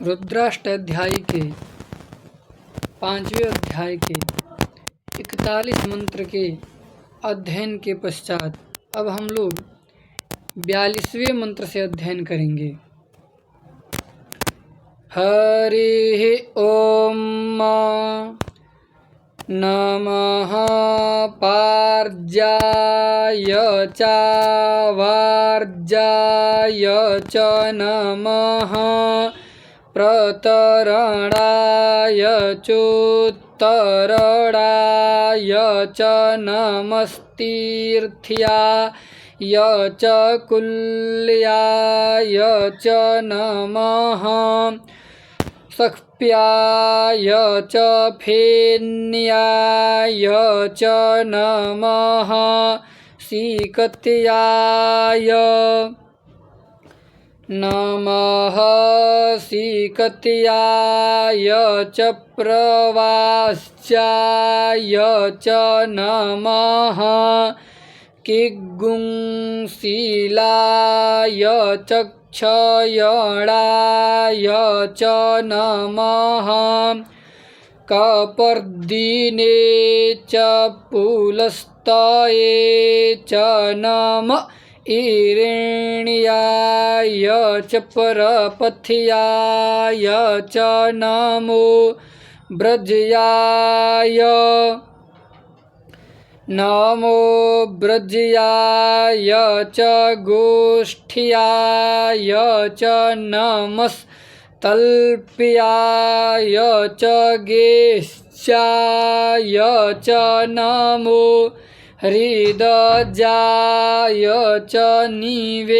रुद्राष्ट अध्याय के 5वें अध्याय के 41 मंत्र के अध्ययन के पश्चात अब हम लोग 42वें मंत्र से अध्ययन करेंगे। हरि ओम नमः पार्जाय चावार्जाय च नमः प्रतरणाय चोत्तरणाय च नमस्तीर्थ्याय च कुल्याय च नमः सख्प्याय च फेन्याय च नमः सीकत्याय नमः सीकत्याय च प्रवास्याय च नमः किग्गुंशीलाय चक्षयणाय च नमः कपर्दिने च पुलस्तये च नमः ईरिण्याय च परपथ्याय च नमो व्रज्याय नमो व्रज्याय च गोष्ठ्याय च नमस्तल्प्याय च गेश्चाय च नमो हृदजाय च निवेक्प्याय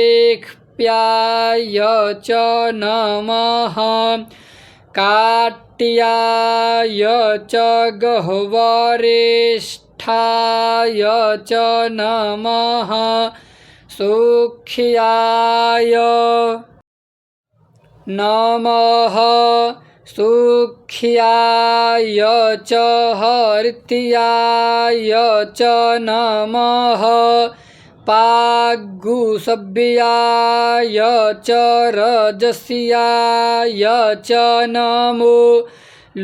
च नमः काट्याय च गह्वरेष्ठाय च नमः सुख्याय नमः सुख्याय च हर्त्याय च नमः पाग्गुसभ्याय च रजस्याय च नमो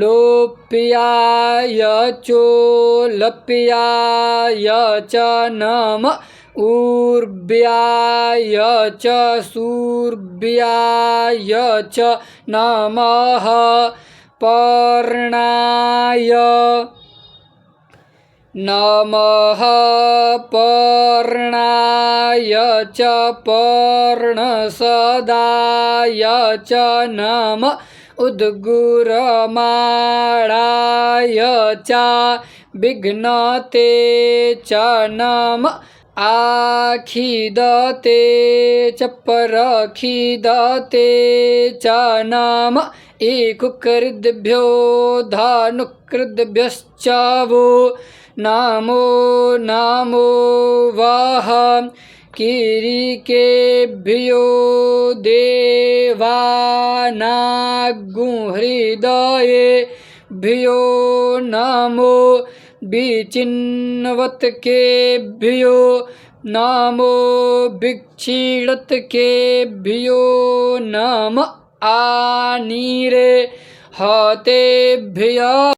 लोप्याय चोलप्याय च नमः ऊर्व्याय च सूर्व्याय च नमः पर्णाय नमः पर्णाय च पर्णसदाय च नमः उद्गुरमाणाय च विघ्नते च नमः आखिदते च परखिदते च नमः एकुकृद्भ्यो धानुकृद्भ्यश्च वो नमो नमो वः किरीकेभ्यो देवानागुहृदयेभ्यो नमो विचिन्वत्केभ्यो नमो विक्षीणत्केभ्यो नमः आनीरे हतेभ्यः